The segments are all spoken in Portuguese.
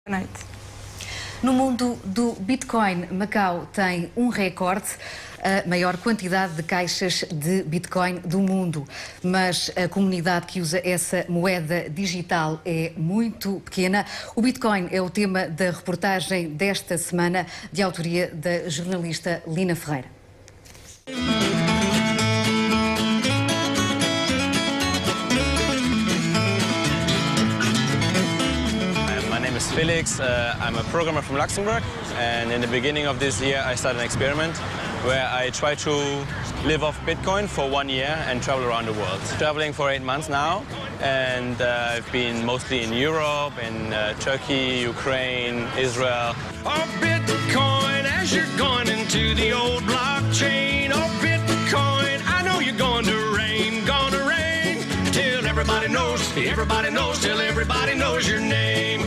Boa noite. No mundo do Bitcoin, Macau tem um recorde, a maior quantidade de caixas de Bitcoin do mundo. Mas a comunidade que usa essa moeda digital é muito pequena. O Bitcoin é o tema da reportagem desta semana, de autoria da jornalista Lina Ferreira. Felix, I'm a programmer from Luxembourg, and in the beginning of this year I started an experiment where I try to live off Bitcoin for 1 year and travel around the world. Traveling for 8 months now, and I've been mostly in Europe, in Turkey, Ukraine, Israel. Oh, Bitcoin, as you're going into the old blockchain. Oh, Bitcoin, I know you're going to rain, till everybody knows, till everybody knows your name.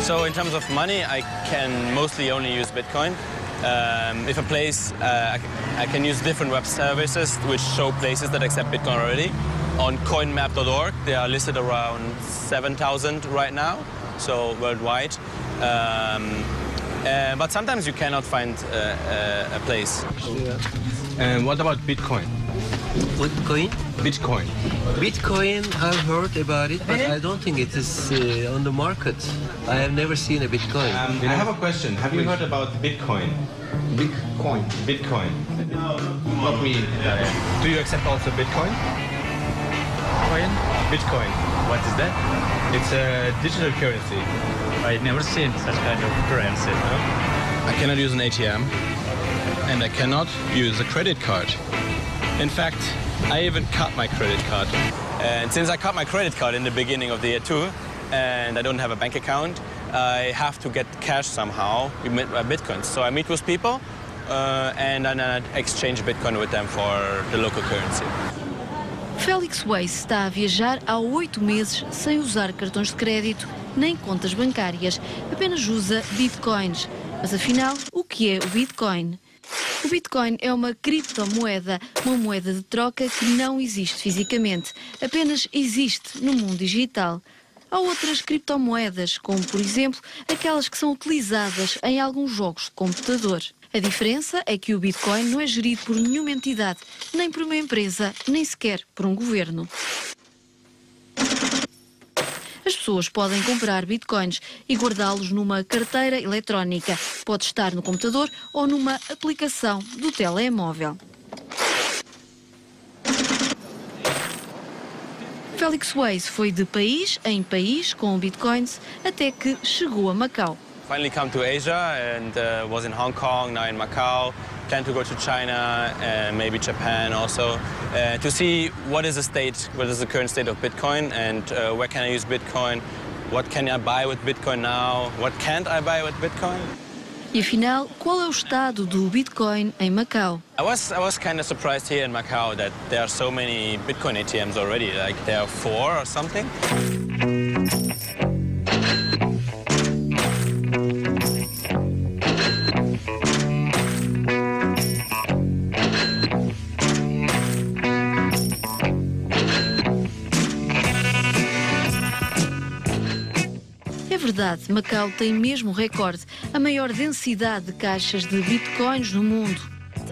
So in terms of money, I can mostly only use Bitcoin. If a place, I can use different web services which show places that accept Bitcoin already. On coinmap.org, they are listed around 7,000 right now, so worldwide. But sometimes you cannot find a place. And what about Bitcoin? Bitcoin? Bitcoin. Bitcoin, I've heard about it, but I don't think it is on the market. I have never seen a Bitcoin. I have a question. Have you heard about Bitcoin? Bitcoin. Bitcoin. Not me. Do you accept also Bitcoin? Bitcoin. What is that? It's a digital currency. I've never seen such kind of currency. I cannot use an ATM, and I cannot use a credit card. In fact, I even cut my credit card. And since I cut my credit card in the beginning of the year too, and I don't have a bank account, I have to get cash somehow with my Bitcoins. So I meet with people and then I exchange Bitcoin with them for the local currency. Felix Weiss está a viajar há 8 meses sem usar cartões de crédito nem contas bancárias. Apenas usa Bitcoins. Mas afinal, o que é o Bitcoin? O Bitcoin é uma criptomoeda, uma moeda de troca que não existe fisicamente, apenas existe no mundo digital. Há outras criptomoedas, como por exemplo aquelas que são utilizadas em alguns jogos de computador. A diferença é que o Bitcoin não é gerido por nenhuma entidade, nem por uma empresa, nem sequer por um governo. As pessoas podem comprar bitcoins e guardá-los numa carteira eletrónica. Pode estar no computador ou numa aplicação do telemóvel. Felix Weiss foi de país em país com bitcoins até que chegou a Macau. Finally come to Asia and was in Hong Kong, now in Macau. Plan to go to China and maybe Japan also to see what is the current state of Bitcoin and where can I use Bitcoin, what can I buy with Bitcoin now, what can't I buy with Bitcoin. E afinal, qual é o estado do Bitcoin em Macau? I was kind of surprised here in Macau that there are so many Bitcoin ATMs already, like there are 4 or something. É verdade, Macau tem mesmo o recorde, a maior densidade de caixas de bitcoins no mundo.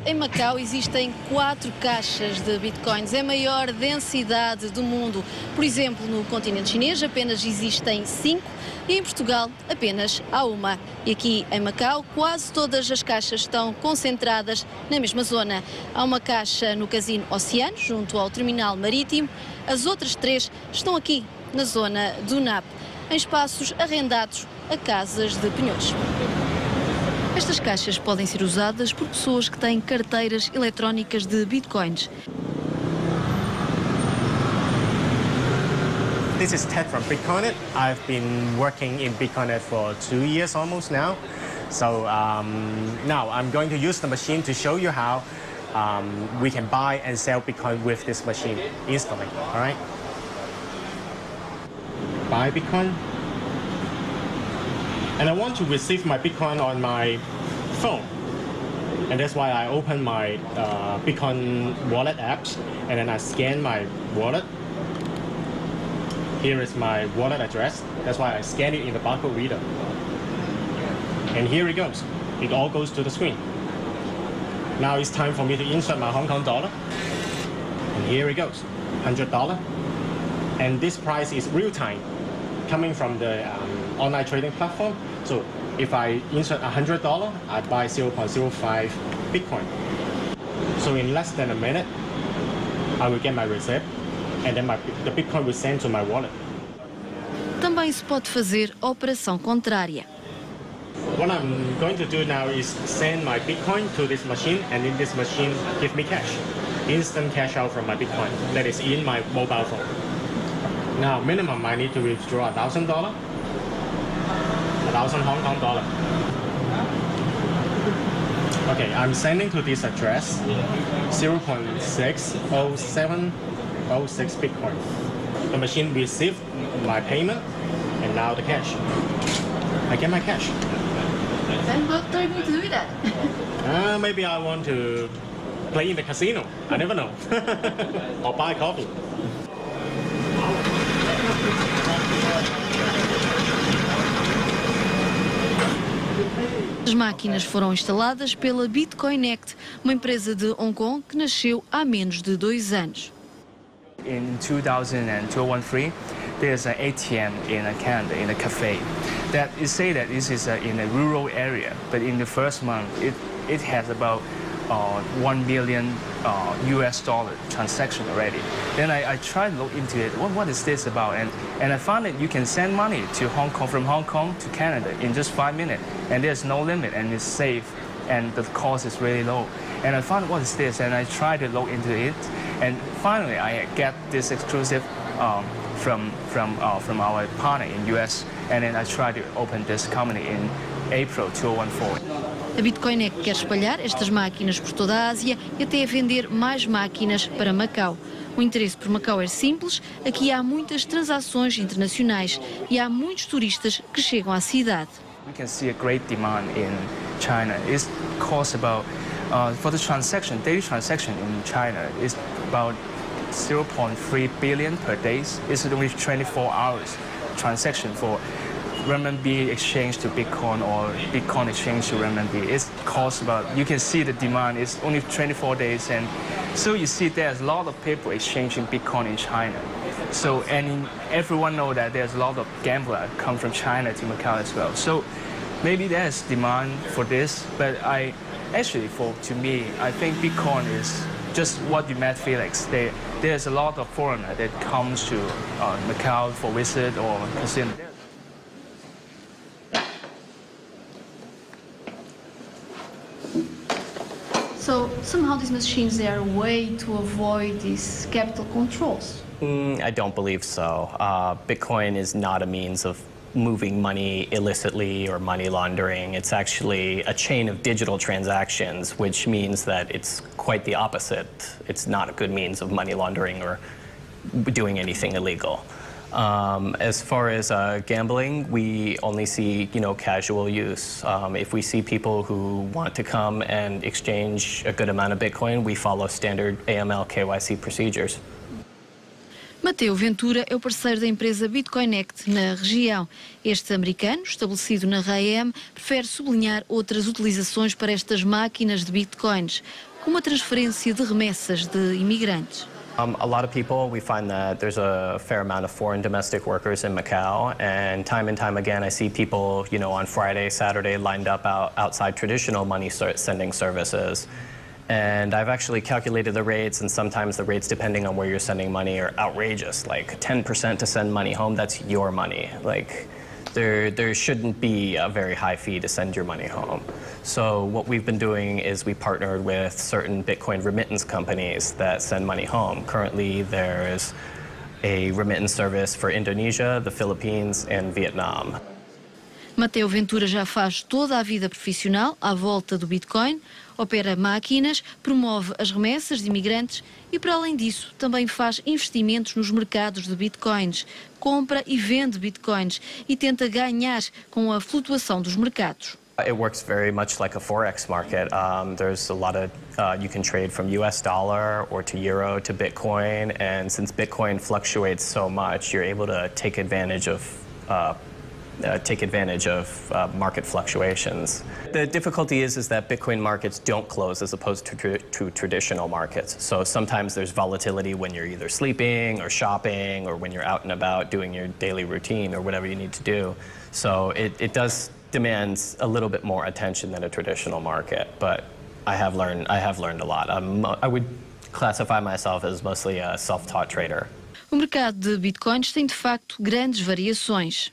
Em Macau existem 4 caixas de bitcoins, é a maior densidade do mundo. Por exemplo, no continente chinês apenas existem 5 e em Portugal apenas há 1. E aqui em Macau quase todas as caixas estão concentradas na mesma zona. Há uma caixa no Casino Oceano, junto ao terminal marítimo. As outras 3 estão aqui, na zona do NAP, em espaços arrendados a casas de penhores. Estas caixas podem ser usadas por pessoas que têm carteiras eletrónicas de bitcoins. This is Ted from Bitcoin. I've been working in Bitcoin for 2 years almost now. So now I'm going to use the machine to show you how we can buy and sell Bitcoin with this machine instantly. All right. Buy Bitcoin. And I want to receive my Bitcoin on my phone. And that's why I open my Bitcoin wallet apps and then I scan my wallet. Here is my wallet address. That's why I scan it in the barcode reader. And here it goes. It all goes to the screen. Now it's time for me to insert my Hong Kong dollar. And here it goes, $100. And this price is real time, coming from the online trading platform. So if I insert $100, I buy 0.05 Bitcoin. So in less than a minute, I will get my receipt, and then the Bitcoin will send to my wallet. Também se pode fazer a operação contrária. What I'm going to do now is send my Bitcoin to this machine, and in this machine give me cash. Instant cash out from my Bitcoin that is in my mobile phone. Now minimum I need to withdraw $1,000, 1,000 Hong Kong dollar. Okay, I'm sending to this address 0.60706 Bitcoin. The machine received my payment, and now the cash. I get my cash. And what are you going to do with that? Maybe I want to play in the casino. I never know. Or buy coffee. As máquinas foram instaladas pela BitcoinAct, uma empresa de Hong Kong que nasceu há menos de 2 anos. In 2013, there's an ATM in Canada, in a cafe. That is say that this is in a rural area, but in the first month, it has about $1 million US dollar transaction already. Then I tried to look into it. What is this about? And I found that you can send money to Hong Kong, from Hong Kong to Canada in just 5 minutes, and there's no limit, and it's safe, and the cost is really low. And I found what is this, and I tried to look into it, and finally I get this exclusive from our partner in US, and then I tried to open this company in April 2014. A BitcoinAct quer espalhar estas máquinas por toda a Ásia e até vender mais máquinas para Macau. O interesse por Macau é simples, aqui há muitas transações internacionais e há muitos turistas que chegam à cidade. We can see a great demand in China. It costs about, for the transaction, daily transaction in China is about 0.3 billion per day. It's only 24 hours transaction for renminbi exchange to Bitcoin or Bitcoin exchange to renminbi. It costs about, you can see the demand is only 24 days, and so you see there's a lot of people exchanging Bitcoin in China. So, and everyone know that there's a lot of gamblers come from China to Macau as well. So maybe there's demand for this, but to me, I think Bitcoin is just what you met Felix. There's a lot of foreigner that comes to Macau for visit or casino. So somehow these machines, they are a way to avoid these capital controls. I don't believe so. Bitcoin is not a means of moving money illicitly or money laundering. It's actually a chain of digital transactions, which means that it's quite the opposite. It's not a good means of money laundering or doing anything illegal. As far as gambling, we only see, casual use. If we see people who want to come and exchange a good amount of Bitcoin, we follow standard AML KYC procedures. Mateo Ventura é o parceiro da empresa BitcoinAct na região. Este americano, estabelecido na RAM, prefere sublinhar outras utilizações para estas máquinas de bitcoins, como a transferência de remessas de imigrantes. A lot of people, we find that there's a fair amount of foreign domestic workers in Macau, and time again I see people, on Friday, Saturday lined up outside traditional money sending services. And I've actually calculated the rates, and sometimes the rates, depending on where you're sending money, are outrageous. Like 10% to send money home, that's your money. Like there shouldn't be a very high fee to send your money home. So what we've been doing is we partnered with certain Bitcoin remittance companies that send money home. Currently, there's a remittance service for Indonesia, the Philippines, and Vietnam. Mateo Ventura já faz toda a vida profissional à volta do Bitcoin, opera máquinas, promove as remessas de imigrantes e, para além disso, também faz investimentos nos mercados de Bitcoins, compra e vende Bitcoins e tenta ganhar com a flutuação dos mercados. It works very much like a forex market. There's a lot of you can trade from US dollar or to euro to Bitcoin, and since Bitcoin fluctuates so much, you're able to take advantage of market fluctuations. The difficulty is that Bitcoin markets don't close as opposed to traditional markets. So sometimes there's volatility when you're either sleeping or shopping or when you're out and about doing your daily routine or whatever you need to do. So it does demands a little bit more attention than a traditional market, but I have learned a lot. I would classify myself as mostly a self-taught trader. O mercado de bitcoins tem de facto grandes variações.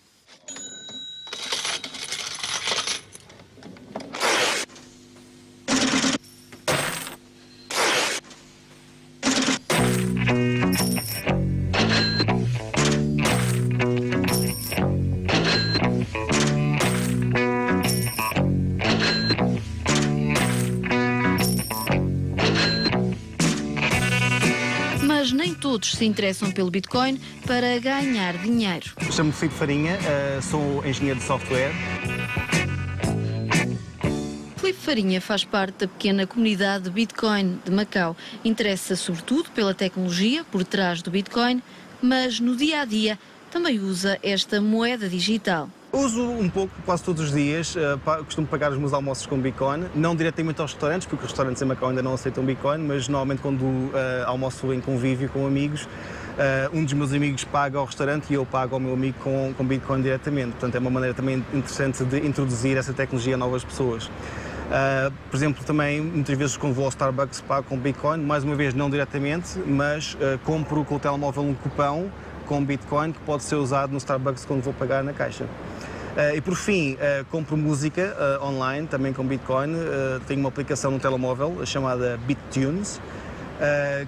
Mas nem todos se interessam pelo Bitcoin para ganhar dinheiro. Chamo-me Filipe Farinha, sou engenheiro de software. Filipe Farinha faz parte da pequena comunidade de Bitcoin de Macau. Interessa sobretudo pela tecnologia por trás do Bitcoin, mas no dia a dia também usa esta moeda digital. Uso um pouco, quase todos os dias, costumo pagar os meus almoços com Bitcoin, não diretamente aos restaurantes, porque os restaurantes em Macau ainda não aceitam Bitcoin, mas normalmente quando almoço em convívio com amigos, um dos meus amigos paga ao restaurante e eu pago ao meu amigo com Bitcoin diretamente. Portanto, é uma maneira também interessante de introduzir essa tecnologia a novas pessoas. Por exemplo, também, muitas vezes quando vou ao Starbucks pago com Bitcoin, mais uma vez não diretamente, mas compro com o telemóvel um cupão com Bitcoin que pode ser usado no Starbucks quando vou pagar na caixa. E por fim, compro música online, também com Bitcoin. Tenho uma aplicação no telemóvel chamada BitTunes,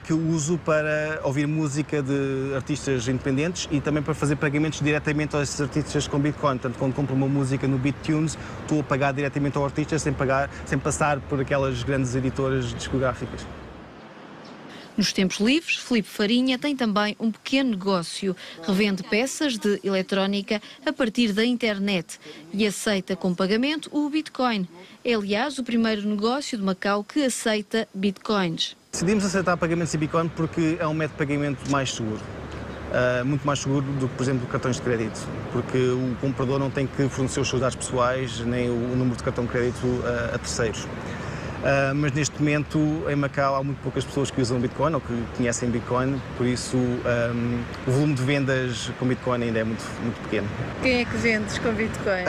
que eu uso para ouvir música de artistas independentes e também para fazer pagamentos diretamente a esses artistas com Bitcoin. Portanto, quando compro uma música no BitTunes, estou a pagar diretamente ao artista sem passar por aquelas grandes editoras discográficas. Nos tempos livres, Filipe Farinha tem também um pequeno negócio. Revende peças de eletrónica a partir da internet e aceita como pagamento o Bitcoin. É, aliás, o primeiro negócio de Macau que aceita Bitcoins. Decidimos aceitar pagamentos em Bitcoin porque é um método de pagamento mais seguro. Muito mais seguro do que, por exemplo, cartões de crédito, porque o comprador não tem que fornecer os seus dados pessoais nem o número de cartão de crédito a terceiros. Mas neste momento em Macau há muito poucas pessoas que usam Bitcoin ou que conhecem Bitcoin, por isso o volume de vendas com Bitcoin ainda é muito pequeno. Quem é que vendes com Bitcoin?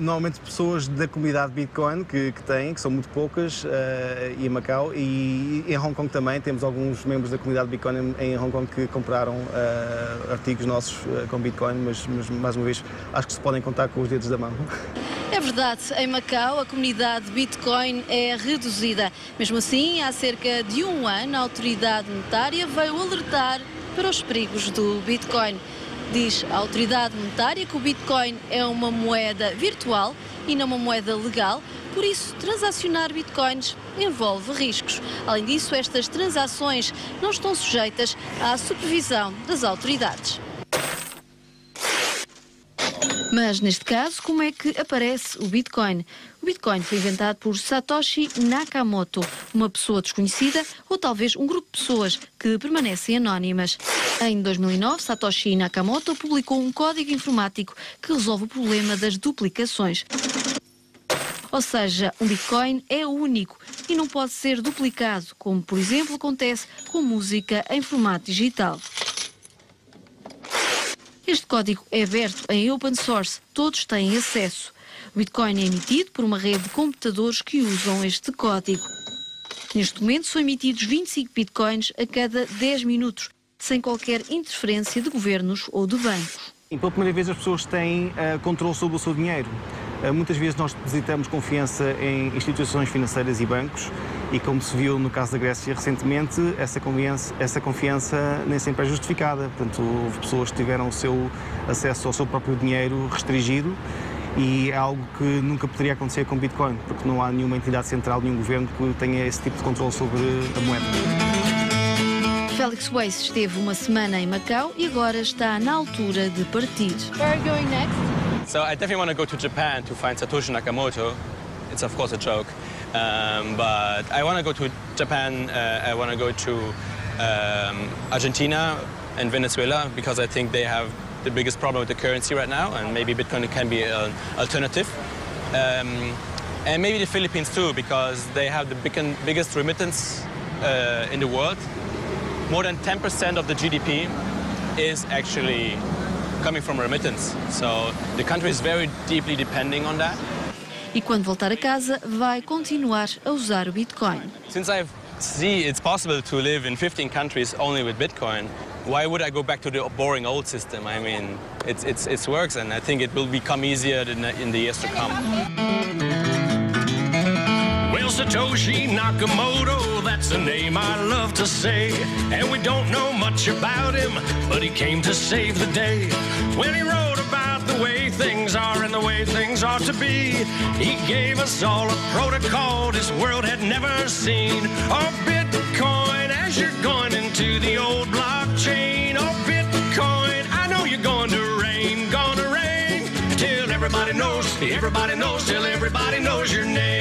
Normalmente pessoas da comunidade Bitcoin que são muito poucas, e em Macau, e em Hong Kong também temos alguns membros da comunidade Bitcoin em Hong Kong que compraram artigos nossos com Bitcoin, mas mais uma vez acho que se podem contar com os dedos da mão. É verdade, em Macau a comunidade Bitcoin é reduzida. Mesmo assim, há cerca de um ano, a autoridade monetária veio alertar para os perigos do Bitcoin. Diz a autoridade monetária que o Bitcoin é uma moeda virtual e não uma moeda legal, por isso transacionar Bitcoins envolve riscos. Além disso, estas transações não estão sujeitas à supervisão das autoridades. Mas, neste caso, como é que aparece o Bitcoin? O Bitcoin foi inventado por Satoshi Nakamoto, uma pessoa desconhecida ou talvez um grupo de pessoas que permanecem anónimas. Em 2009, Satoshi Nakamoto publicou um código informático que resolve o problema das duplicações. Ou seja, um Bitcoin é único e não pode ser duplicado, como, por exemplo, acontece com música em formato digital. Este código é aberto em open source, todos têm acesso. O Bitcoin é emitido por uma rede de computadores que usam este código. Neste momento são emitidos 25 Bitcoins a cada 10 minutos, sem qualquer interferência de governos ou de bancos. Pela primeira vez as pessoas têm controle sobre o seu dinheiro. Muitas vezes nós depositamos confiança em instituições financeiras e bancos e, como se viu no caso da Grécia recentemente, essa confiança nem sempre é justificada. Portanto, houve pessoas que tiveram o seu acesso ao seu próprio dinheiro restringido e é algo que nunca poderia acontecer com Bitcoin, porque não há nenhuma entidade central, nenhum governo que tenha esse tipo de controle sobre a moeda. Felix Weiss esteve uma semana em Macau e agora está na altura de partir. Where are you going next? So I definitely want to go to Japan to find Satoshi Nakamoto. It's of course a joke, but I want to go to Japan. I want to go to Argentina and Venezuela because I think they have the biggest problem with the currency right now, and maybe Bitcoin can be an alternative. And maybe the Philippines too, because they have the biggest remittance in the world. More than 10% of the GDP is actually coming from remittance. So the country is very deeply depending on that. E quando voltar a casa, vai continuar a usar o Bitcoin. Since I see it's possible to live in 15 countries only with Bitcoin, why would I go back to the boring old system? I mean, it works, and I think it will become easier in the years to come. Well, Satoshi Nakamoto, that's a name I love to say. And we don't know much about him, but he came to save the day. When he wrote about the way things are and the way things ought to be, he gave us all a protocol this world had never seen. Oh, Bitcoin, as you're going into the old blockchain. Oh, Bitcoin, I know you're going to reign, till everybody knows, till everybody knows your name.